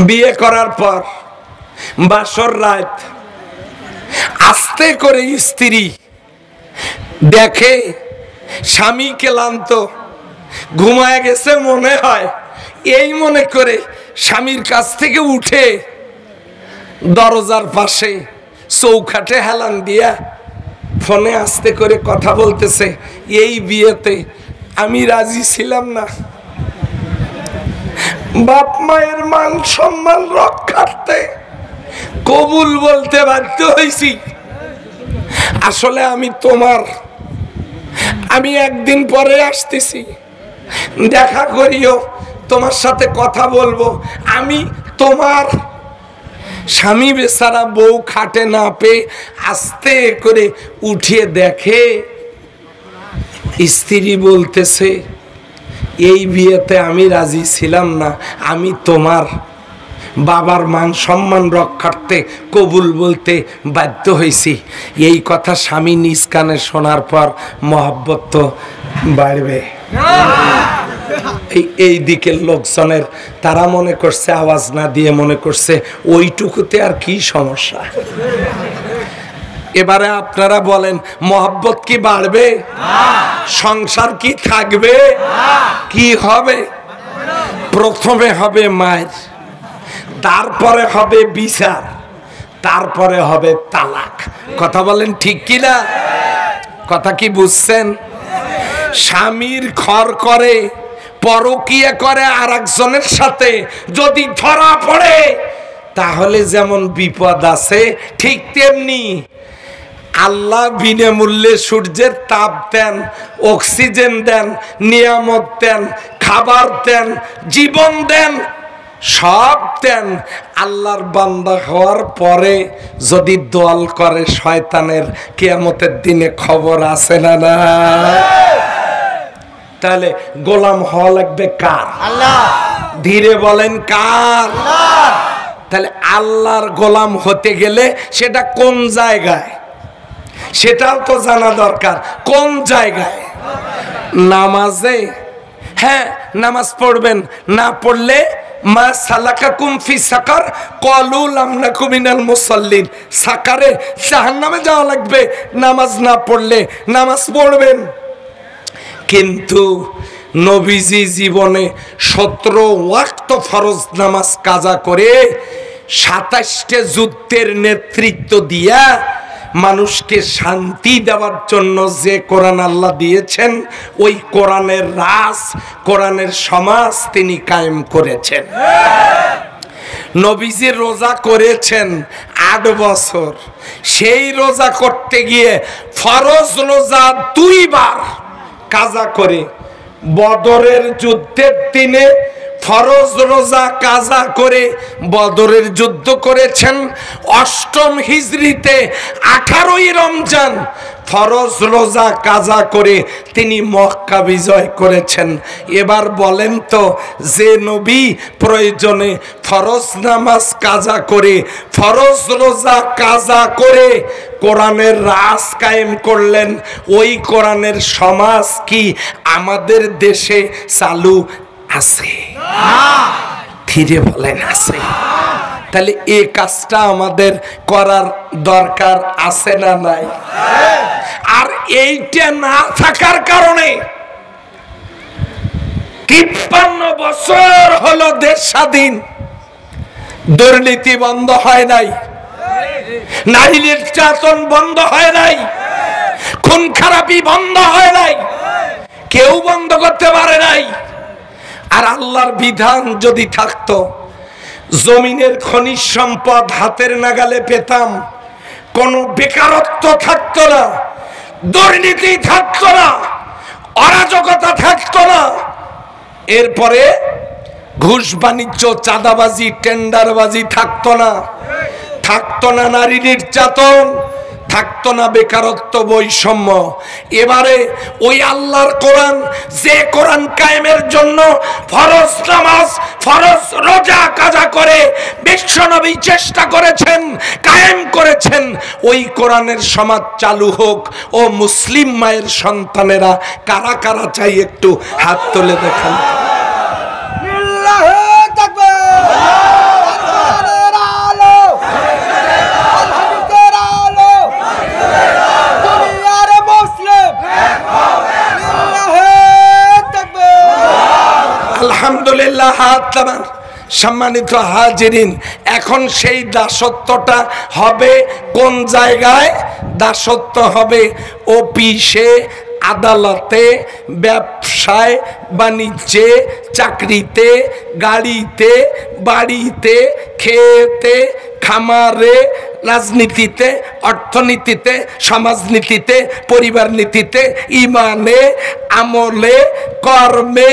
বিয়ে করার পর বাসর রাত আস্তে করে স্ত্রী দেখে স্বামী ক্লান্ত ঘুমায় গেছে মনে হয়, এই মনে করে স্বামীর কাছ থেকে উঠে দরজার পাশে চৌখাটে হেলান দিয়া ফোনে আস্তে করে কথা বলতেছে, এই বিয়েতে আমি রাজি ছিলাম না, বাপ মায়ের মান সম্মান রক্ষার্থে কবুল বলতে বাধ্য হয়েছি। আসলে আমি তোমার, আমি একদিন পরে আসতেছি, দেখা করিও, তোমার সাথে কথা বলবো, আমি তোমার। স্বামী বেচারা বউ খাটে না পেয়ে আস্তে করে উঠিয়ে দেখে স্ত্রী বলতেছে, এই বিয়েতে আমি রাজি ছিলাম না, আমি তোমার, বাবার মান সম্মান রক্ষার্থে কবুল বলতে বাধ্য হয়েছি। এই কথা স্বামী নিজ কানে শোনার পর মহব্বত তো বাড়বে। এই দিকের লোকজনের তারা মনে করছে, আওয়াজ না দিয়ে মনে করছে ওইটুকুতে আর কি সমস্যা। এবারে আপনারা বলেন, মহব্বত কি বাড়বে? সংসার কি থাকবে? কি হবে? প্রথমে হবে মায়ের, তারপরে হবে বিচার, তারপরে হবে তালাক। কথা বলেন ঠিক কিনা? কথা কি বুঝছেন? স্বামীর ঘর করে, পরকীয়া করে আর একজনের সাথে, যদি ধরা পড়ে তাহলে যেমন বিপদ আছে, ঠিক তেমনি আল্লাহ বিনামূল্যে সূর্যের তাপ দেন, অক্সিজেন দেন, নিয়ামত দেন, খাবার দেন, জীবন দেন, সব দেন। আল্লাহর বান্দা হওয়ার পরে যদি দল করে শয়তানের, কিয়ামতের দিনে খবর আছে না না? তাহলে গোলাম হওয়া লাগবে কার? আল্লাহ। ধীরে বলেন, কার? আল্লাহ। তাহলে আল্লাহর গোলাম হতে গেলে সেটা কোন জায়গায়, সেটাও তো জানা দরকার। কোন জায়গায়? নামাজে। হ্যাঁ, নামাজ পড়বেন, না পড়লে মা সালাকাকুম ফি সাকার ক্বালু লাম নাকু মিনাল মুসাল্লিন, সাকারে জাহান্নামে যাওয়া লাগবে নামাজ না পড়লে। নামাজ পড়বেন, কিন্তু নবীজি জীবনে 17 ওয়াক্ত ফরজ নামাজ কাজা করে 27টে যুদ্ধের নেতৃত্ব দিয়া মানুষকে শান্তি দেওয়ার জন্য যে কোরআন আল্লাহ দিয়েছেন, ওই কোরআনের রাজ, কোরআনের সমাজ তিনি কায়েম করেছেন। নবীজি রোজা করেছেন 8 বছর, সেই রোজা করতে গিয়ে ফরজ রোজা 2 বার কাজা করে, বদরের যুদ্ধের দিনে ফরজ রোজা কাজা করে বদরের যুদ্ধ করেছেন। 8ম হিজরিতে 18ই রমজান ফরজ রোজা কাজা করে তিনি মক্কা বিজয় করেছেন। এবার বলেন তো, যে নবী প্রয়োজনে ফরজ নামাজ কাজা করে, ফরজ রোজা কাজা করে কোরআনের রাজ কায়েম করলেন, ওই কোরআনের সমাজ কি আমাদের দেশে চালু আছে? ধীরে বলেন, আছে। তাহলে এই কাজটা আমাদের করার দরকার আছে না নাই? আর এইটা না থাকার কারণে 53 বছর হলো দেশ স্বাধীন, দুর্নীতি বন্ধ হয় নাই, নারী নির্যাতন বন্ধ হয় নাই, খুন খারাপি বন্ধ হয় নাই, কেউ বন্ধ করতে পারে নাই। আর আল্লাহর বিধান যদি থাকতো, জমিনের খনিজ সম্পদ হাতের নাগালে পেতাম, কোনো বেকারত্ব থাকতো না, দুর্নীতি থাকতো না, অরাজকতা থাকতো না। এরপরে ঘুষ বাণিজ্য, চাঁদাবাজি, টেন্ডারবাজি থাকতো না, থাকতো না নারী নির্যাতন, থাকতো না বেকারত্ব, বৈষম্য। এবারে ওই আল্লাহর কোরআন, যে কোরআন কায়েমের জন্য ফরজ নামাজ, ফরজ রোজা কাজা করে বিশ্বনবী চেষ্টা করেছেন, কায়েম করেছেন, ওই কোরআনের সমাজ চালু হোক। ও মুসলিম মায়ের সন্তানেরা, কারা কারা চাই একটু হাত তুলে দেখান। সম্মানিত হাজিরিন, এখন সেই দাসত্বটা হবে কোন জায়গায়? দাসত্ব হবে অফিসে, আদালতে, ব্যবসায় বাণিজ্যে, চাকরিতে, গাড়িতে, বাড়িতে, খেতে, খামারে, রাজনীতিতে, অর্থনীতিতে, সমাজনীতিতে, পরিবার নীতিতে, ইমানে, আমলে, কর্মে,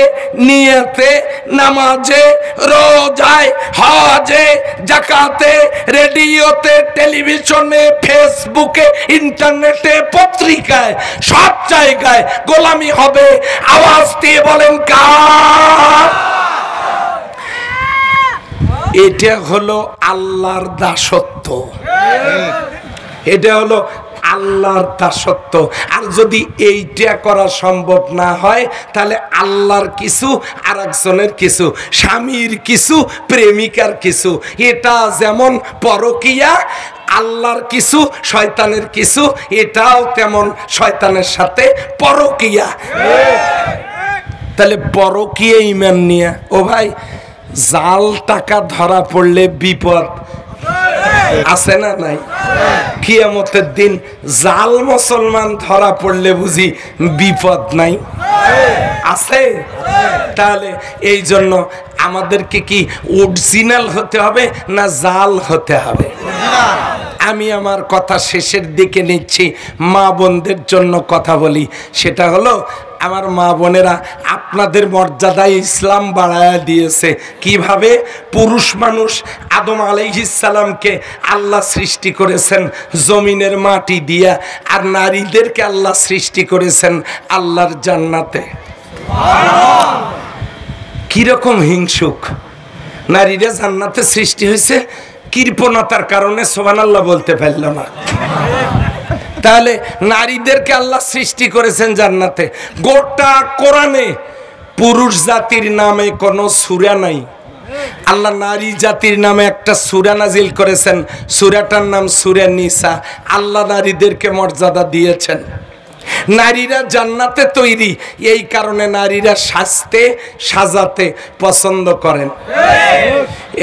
নিয়তে, নামাজে, রোজায়, হজে, জাকাতে, রেডিওতে, টেলিভিশনে, ফেসবুকে, ইন্টারনেটে, পত্রিকায়, সব জায়গায় গোলামি হবে। আওয়াজ দিয়ে বলেন কার? এটা হলো আল্লাহর দাসত্ব, এটা হলো আল্লাহর দাসত্ব। আর যদি এইটা করা সম্ভব না হয়, তাহলে আল্লাহর কিছু আর একজনের কিছু, স্বামীর কিছু, প্রেমিকার কিছু। এটা যেমন পরকীয়া, আল্লাহর কিছু শয়তানের কিছু, এটাও তেমন শয়তানের সাথে পরকীয়া। তাহলে পরকীয়া ঈমান নিয়ে, ও ভাই, জাল টাকা ধরা পড়লে বিপদ আছে না নাই? কিয়ামতের দিন জাল মুসলমান ধরা পড়লে বুঝি বিপদ নাই? আছে। তাহলে এই জন্য আমাদেরকে কি অরিজিনাল হতে হবে না জাল হতে হবে? আমি আমার কথা শেষের দিকে নিচ্ছি, মা বোনদের জন্য কথা বলি। সেটা হলো, আমার মা বোনেরা, আপনাদের মর্যাদায় ইসলাম বাড়ায়া দিয়েছে। কিভাবে? পুরুষ মানুষ আদম আলাইহিস সালামকে আল্লাহ সৃষ্টি করেছেন জমিনের মাটি দিয়া, আর নারীদেরকে আল্লাহ সৃষ্টি করেছেন আল্লাহর জান্নাতে। কিরকম হিংসুক! নারীরা জান্নাতে সৃষ্টি হয়েছে, কৃপণতার কারণে সুবহানাল্লাহ বলতে পারল না। তাহলে নারীদেরকে আল্লাহ সৃষ্টি করেছেন জান্নাতে। গোটা কোরআনে পুরুষ জাতির নামে কোনো সূরা নাই। আল্লাহ নারী জাতির নামে একটা সূরা নাজিল করেছেন, সূরাটার নাম সূরা নিসা। আল্লাহ নারীদেরকে মর্যাদা দিয়েছেন। নারীরা জান্নাতে তৈরি, এই কারণে নারীরা সাজতে সাজাতে পছন্দ করেন।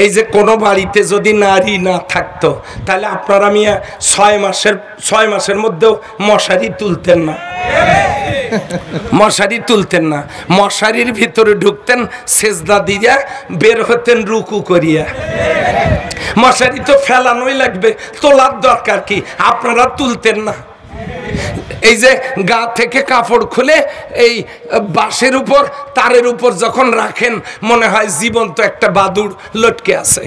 এই যে কোনো বাড়িতে যদি নারী না থাকতো, তাহলে আপনারা মিয়া 6 মাসের মধ্যেও মশারি তুলতেন না, মশারি তুলতেন না। মশারির ভিতরে ঢুকতেন সেজদা দিয়া, বের হতেন রুকু করিয়া। মশারি তো ফেলানোই লাগবে, তোলার দরকার কি? আপনারা তুলতেন না। এই যে গা থেকে কাপড় খুলে এই বাঁশের উপর, তারের উপর যখন রাখেন, মনে হয় জীবন্ত একটা বাদুড় লটকে আছে।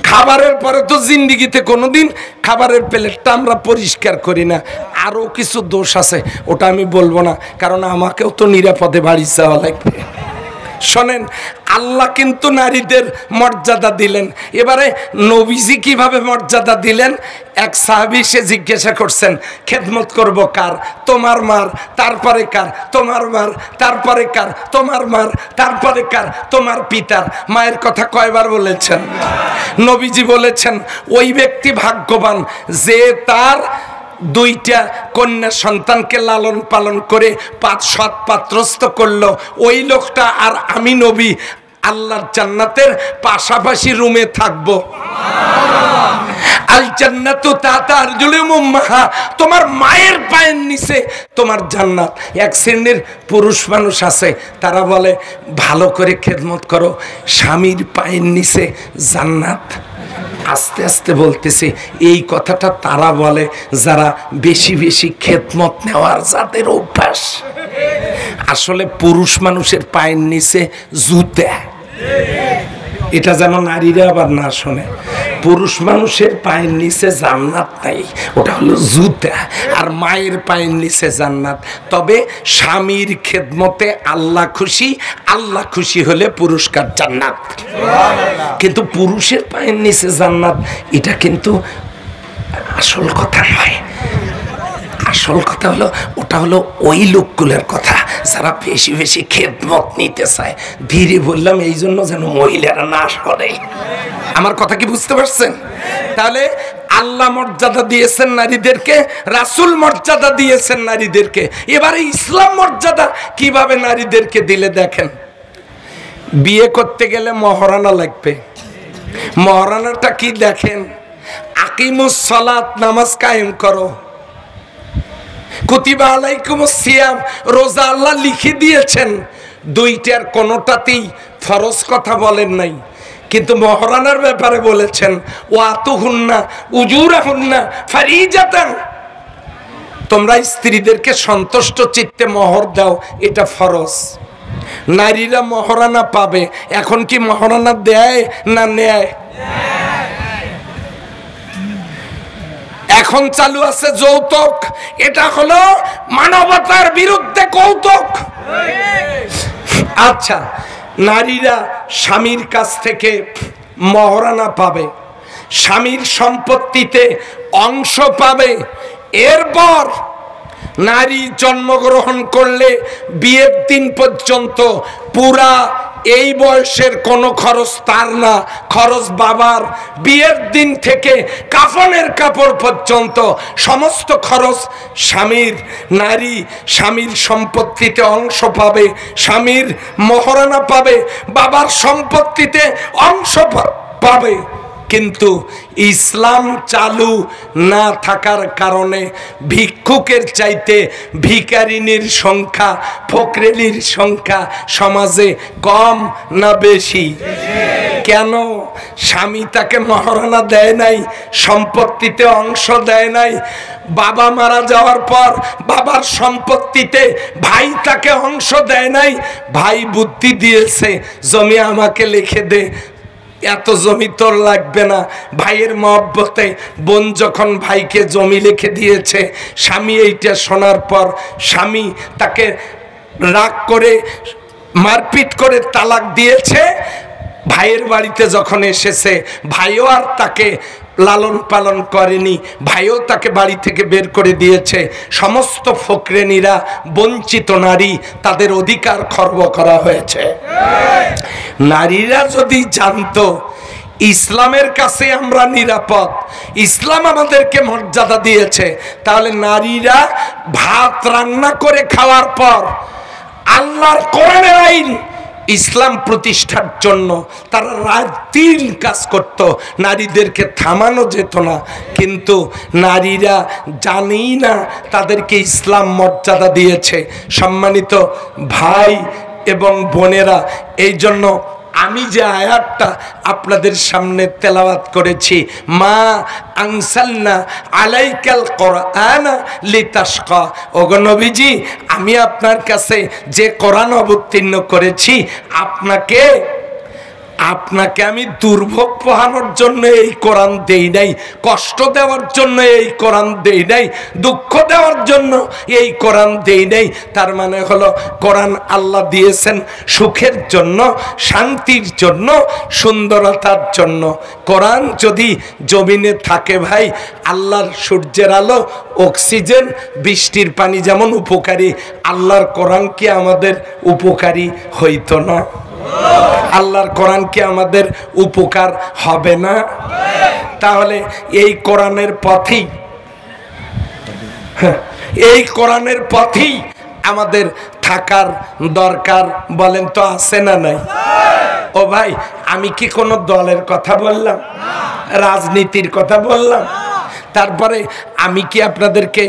খাবারের পরে তো জিন্দিগিতে কোনোদিন খাবারের প্লেটটা আমরা পরিষ্কার করি না। আরো কিছু দোষ আছে, ওটা আমি বলবো না, কারণ আমাকেও তো নিরাপদে বাড়ি যাওয়া লাগবে। শোনেন, আল্লাহ কিন্তু নারীদের মর্যাদা দিলেন। এবারে নবীজি কিভাবে মর্যাদা দিলেন? এক সাহাবী সে জিজ্ঞাসা করছেন, খেদমত করব কার? তোমার মার। তারপরে কার? তোমার মার। তারপরে কার? তোমার মার। তারপরে কার? তোমার পিতার। মায়ের কথা কয়বার বলেছেন? নবীজি বলেছেন, ওই ব্যক্তি ভাগ্যবান যে তার 2টা কন্যা সন্তানকে লালন পালন করে সৎ পাত্রস্থ করলো। ওই লোকটা আর আমি নবী আল্লাহর জান্নাতের পাশাপাশি রুমে থাকবো। আল জান্নাতু তাহতা আরজুলিল উম্মাহা, তোমার মায়ের পায়ের নিচে তোমার জান্নাত। এক শ্রেণীর পুরুষ মানুষ আছে, তারা বলে ভালো করে খেদমত করো, স্বামীর পায়ের নিচে জান্নাত। আস্তে আস্তে বলতেছে, এই কথাটা তারা বলে যারা বেশি বেশি খেদমত নেওয়ার যাদের অভ্যাস। আসলে পুরুষ মানুষের পায়ের নিচে জুতা। এটা যেন নারীরা আবার না শোনে। পুরুষ মানুষের পায়ের নিচে জান্নাত নাই, ওটা হলো জুতা। আর মায়ের পায়ের নিচে জান্নাত। তবে স্বামীর খেদমতে আল্লাহ খুশি, আল্লাহ খুশি হলে পুরস্কার জান্নাত। কিন্তু পুরুষের পায়ের নিচে জান্নাত, এটা কিন্তু আসল কথা নয়। আসল কথা হলো, ওটা হলো ওই লোকগুলোর কথা যারা বেশি বেশি খেদমত নিতে চায়। ধীরে বললাম এই জন্য যেন মহিলারা না সরে। আমার কথা কি বুঝতে পারছেন? তাহলে আল্লাহ মর্যাদা দিয়েছেন নারীদেরকে, রাসূল মর্যাদা দিয়েছেন নারীদেরকে। এবারে ইসলাম মর্যাদা কিভাবে নারীদেরকে দিলে দেখেন। বিয়ে করতে গেলে মহারানা লাগবে। মহারানাটা কি দেখেন? আকিমুস সালাত, নামাজ কায়েম করো। কুতিবা আলাইকুমুস সিয়াম, রোজা আল্লাহ লিখে দিয়েছেন। দুইটার কোনোটাতেই ফরজ কথা বলেন নাই, কিন্তু মহারানার ব্যাপারে বলেছেন ওয়াতুহুন্না উজুরাহুন্না ফারিজাতান, তোমরা স্ত্রীদেরকে সন্তুষ্ট চিত্তে মোহর দাও, এটা ফরজ। নারীরা মহারানা পাবে। এখন কি মহারানা দেয় না নেয়? এখন চালু আছে যৌতুক। এটা হলো মানবতার বিরুদ্ধে কৌতুক। আচ্ছা, নারীরা স্বামীর কাছ থেকে মহারানা পাবে, স্বামীর সম্পত্তিতে অংশ পাবে। এরপর নারী জন্মগ্রহণ করলে বিয়ের দিন পর্যন্ত পুরা এই বয়সের কোনো খরচ তার না, খরচ বাবার। বিয়ের দিন থেকে কাফনের কাপড় পর্যন্ত সমস্ত খরচ স্বামীর। নারী স্বামীর সম্পত্তিতে অংশ পাবে, স্বামীর মহারানা পাবে, বাবার সম্পত্তিতে অংশ পাবে। কিন্তু ইসলাম চালু না থাকার কারণে ভিক্ষুকের চাইতে ভিখারিনীর সংখ্যা, ফকরেলির সংখ্যা সমাজে কম না বেশি? কেন? স্বামী তাকে মহারানা দেয় নাই, সম্পত্তিতে অংশ দেয় নাই। বাবা মারা যাওয়ার পর বাবার সম্পত্তিতে ভাই তাকে অংশ দেয় নাই। ভাই বুদ্ধি দিয়েছে, জমি আমাকে লিখে দে, এত জমি তোর লাগবে না। ভাইয়ের মহব্বতে বোন যখন ভাইকে জমি লিখে দিয়েছে, স্বামী এইটা শোনার পর স্বামী তাকে রাগ করে মারপিট করে তালাক দিয়েছে। ভাইয়ের বাড়িতে যখন এসেছে, ভাইও আর তাকে লালন পালন করেনি, ভাইও তাকে বাড়ি থেকে বের করে দিয়েছে। সমস্ত ফকরেনীরা, বঞ্চিত নারী, তাদের অধিকার খর্ব করা হয়েছে। নারীরা যদি জানতো ইসলামের কাছে আমরা নিরাপদ, ইসলাম আমাদেরকে মর্যাদা দিয়েছে, তাহলে নারীরা ভাত রান্না করে খাওয়ার পর আল্লাহর কোরআনের আইন ইসলাম প্রতিষ্ঠার জন্য তারা রাত দিন কাজ করত, নারীদেরকে থামানো যেত না। কিন্তু নারীরা জানেই না তাদেরকে ইসলাম মর্যাদা দিয়েছে। সম্মানিত ভাই এবং বোনেরা, এই জন্য আমি যে আয়াতটা আপনাদের সামনে তেলাওয়াত করেছি, মা আনসালনা আলাইকাল কোরআনা লিতাশকা, ওগো নবীজি, আমি আপনার কাছে যে কোরআন অবতীর্ণ করেছি, আপনাকে আমি দুর্ভোগ পোহানোর জন্য এই কোরআন দেই নাই, কষ্ট দেওয়ার জন্য এই কোরআন দেই নাই, দুঃখ দেওয়ার জন্য এই কোরআন দেই নাই। তার মানে হলো কোরআন আল্লাহ দিয়েছেন সুখের জন্য, শান্তির জন্য, সুন্দরতার জন্য। কোরআন যদি জমিনে থাকে ভাই, আল্লাহর সূর্যের আলো, অক্সিজেন, বৃষ্টির পানি যেমন উপকারী, আল্লাহর কোরআন কি আমাদের উপকারী হইতো না? আল্লাহর কোরআন কি আমাদের উপকার হবে না? তাহলে এই কোরআনের পথেই আমাদের থাকার দরকার। বলেন তো, আছে না নাই? ও ভাই, আমি কি কোনো দলের কথা বললাম, রাজনীতির কথা বললাম? তারপরে আমি কি আপনাদেরকে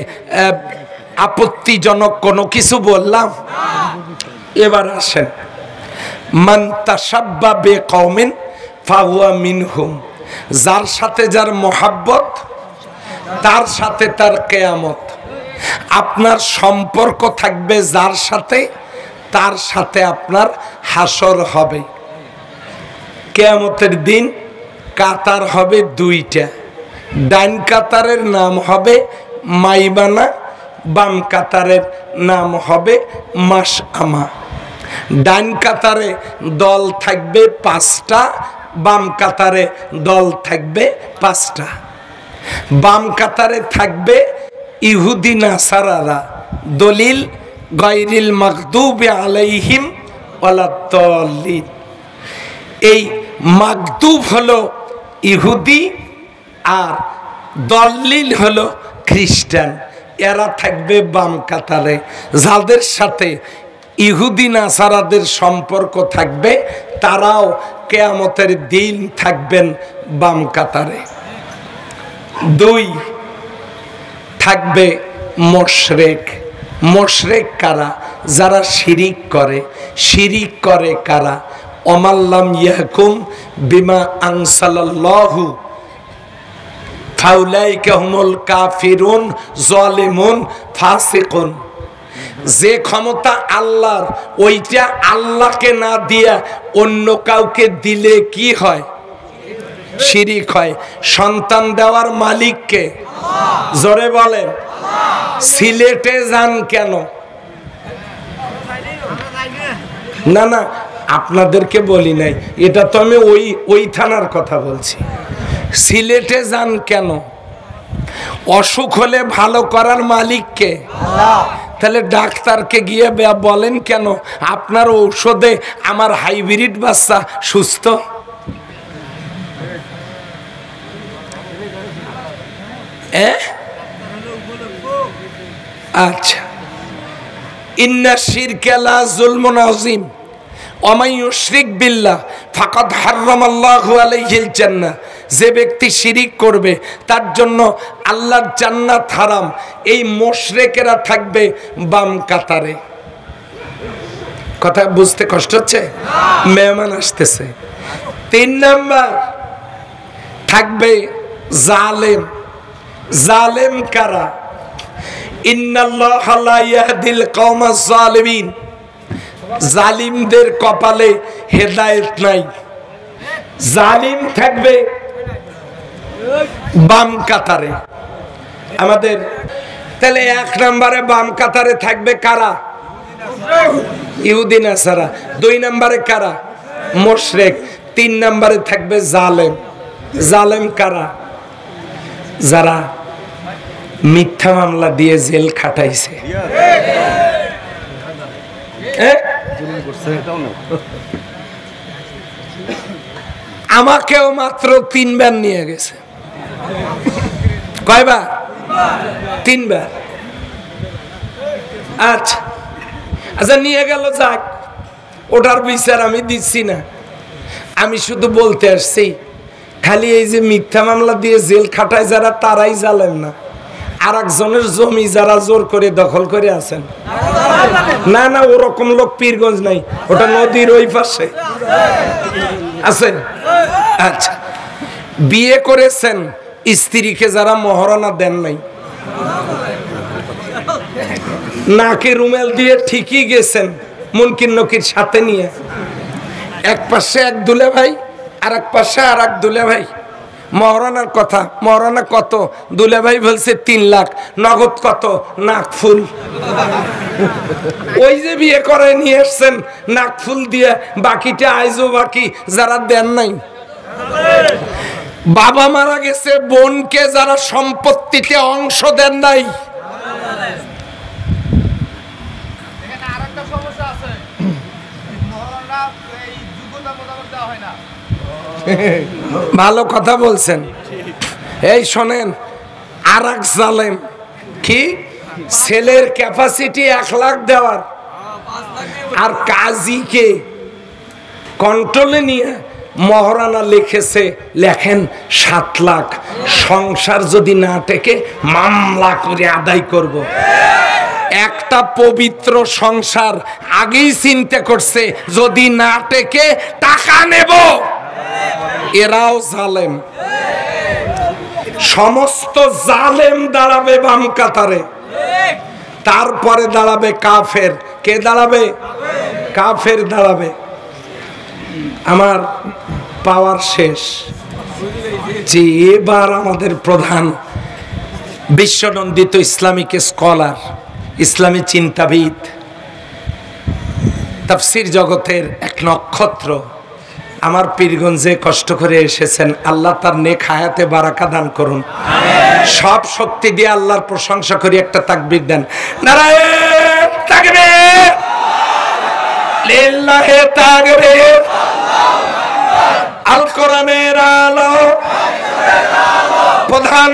আপত্তিজনক কোনো কিছু বললাম? এবার আসেন, মান তাশাব্বা বিকওমিন ফাহুয়া মিনহুম, যার সাথে যার মোহাব্বত তার সাথে তার কিয়ামত। আপনার সম্পর্ক থাকবে যার সাথে, তার সাথে আপনার হাসর হবে। কিয়ামতের দিন কাতার হবে দুইটা, ডান কাতারের নাম হবে মাইবানা, বাম কাতারের নাম হবে মাশআমা। ডান কাতারে দল থাকবে 5টা, বাম কাতারে দল থাকবে 5টা। বাম কাতারে থাকবে ইহুদি নাসারারা, দলিল গায়রিল মাগদুবি আলাইহিম ওয়ালাদ-দাল্লিন। এই মাগদুব হলো ইহুদি আর দল্লিল হলো খ্রিস্টান। এরা থাকবে বাম কাতারে। যাদের সাথে ইহুদি নাসারাদের সম্পর্ক থাকবে, তারাও কিয়ামতের দিন থাকবেন বাম কাতারে। 2 থাকবে মুশরিক। মুশরিক কারা? যারা শিরিক করে। শিরিক করে কারা? ওমাল্লাম ইয়াহকুম বিমা আনসালাল্লাহু ফাউলাইকা হুমুল কাফিরুন জালিমুন ফাসিকুন। যে ক্ষমতা আল্লাহর, ওইটা আল্লাহকে না দিয়া অন্য কাউকে দিলে কি হয়? শিরিক হয়। সন্তান দেওয়ার মালিককে? জোরে বলেন। সিলেটে যান কেন? না না, আপনাদেরকে বলি নাই, এটা তো আমি ওই থানার কথা বলছি। সিলেটে যান কেন? অসুখ হলে ভালো করার মালিককে? তাহলে ডাক্তারকে গিয়ে বলেন কেন আপনার ঔষধে আমার হাইব্রিড বাচ্চা সুস্থ? আচ্ছা, ইন্না শিরকা লা যুলমুন আযীম ওয়া মান ইউশরিক বিল্লাহ ফাকাদ হারামাল্লাহু আলাইহিল জান্নাহ। যে ব্যক্তি শিরিক করবে তার জন্য আল্লাহর জান্নাত হারাম। এই মুশরিকেরা থাকবে বাম কাতারে। কথা বুঝতে কষ্ট হচ্ছে? মেহমান আসতেছে। 3 নাম্বার থাকবে জালেম। জালেম কারা? ইন্নাল্লাহা লা ইয়াহদিল কওমাজ জালিমিন। জালিমদের কপালে হেদায়েত নাই। জালিম থাকবে বাম কাতারে আমাদের। তাহলে 1 নম্বরে বাম কাতারে থাকবে কারা? ইহুদি নাসারা। 2 নম্বরে কারা? মুশরিক। 3 নম্বরে থাকবে জালেম। জালেম কারা? যারা মিথ্যা মামলা দিয়ে জেল খাটাইছে। আমাকেও মাত্র 3 বার নিয়ে গেছে। কয়বার? 3 বার। আচ্ছা আচ্ছা, নিয়ে গেল, যাক, ওটার বিচার আমি দিচ্ছি না। আমি শুধু বলতে আসছি, খালি এই যে মিথ্যা মামলা দিয়ে জেল খাটায় যারা, তারাই জালেম না। আর একজনের জমি যারা জোর করে দখল করে আছেন, না না, ওরকম লোক পীরগঞ্জ নাই, ওটা নদীর ওই পাশে আছে। আচ্ছা, বিয়ে করেছেন, স্ত্রীকে যারা মহারণা দেন নাই, নাকে রুমেল দিয়ে ঠিকই গেছেন মুনকির নকির সাথে নিয়ে, এক পাশে এক দুলে ভাই আর এক পাশে আর এক দুলে ভাই। মহারণার কথা, মহারণা কত? দুলে ভাই বলছে 3 লাখ। নগদ কত? নাক ফুল। ওই যে বিয়ে করে নিয়ে এসছেন নাক ফুল দিয়ে, বাকিটা আইজো বাকি যারা দেন নাই। বাবা মারা গেছে, বোনকে যারা সম্পত্তিতে অংশ দেন নাই। ভালো কথা বলছেন। এই শোনেন, আর এক জালেম কি? ছেলের ক্যাপাসিটি 1 লাখ দেওয়ার, আর কাজীকে কন্ট্রোলে নিয়ে মহারণা লিখেছে, লেখেন 7 লাখ। সংসার যদি না টেকে মামলা করে আদায় করব। একটা পবিত্র সংসার আগেই চিন্তা করছে, যদি না টেকে টাকা নেব। এরাও জালেম। সমস্ত জালেম দাঁড়াবে বাম কাতারে, তারপরে দাঁড়াবে কাফের। কে দাঁড়াবে? কাফের দাঁড়াবে। আমার পাওয়ার শেষ। যে এবার আমাদের প্রধান বিশ্বনন্দিত ইসলামিক স্কলার, ইসলামী চিন্তাবিদ, তাফসির জগতের এক নক্ষত্র, আমার পীরগঞ্জে কষ্ট করে এসেছেন। আল্লাহ তার নেক হায়াতে বারাকা দান করুন। সব শক্তি দিয়ে আল্লাহর প্রশংসা করি। একটা তাকবীর দেন। নারায়ে তাকবীর, লিল্লাহি তাকবীর। আল কোরআনের আলো, প্রধান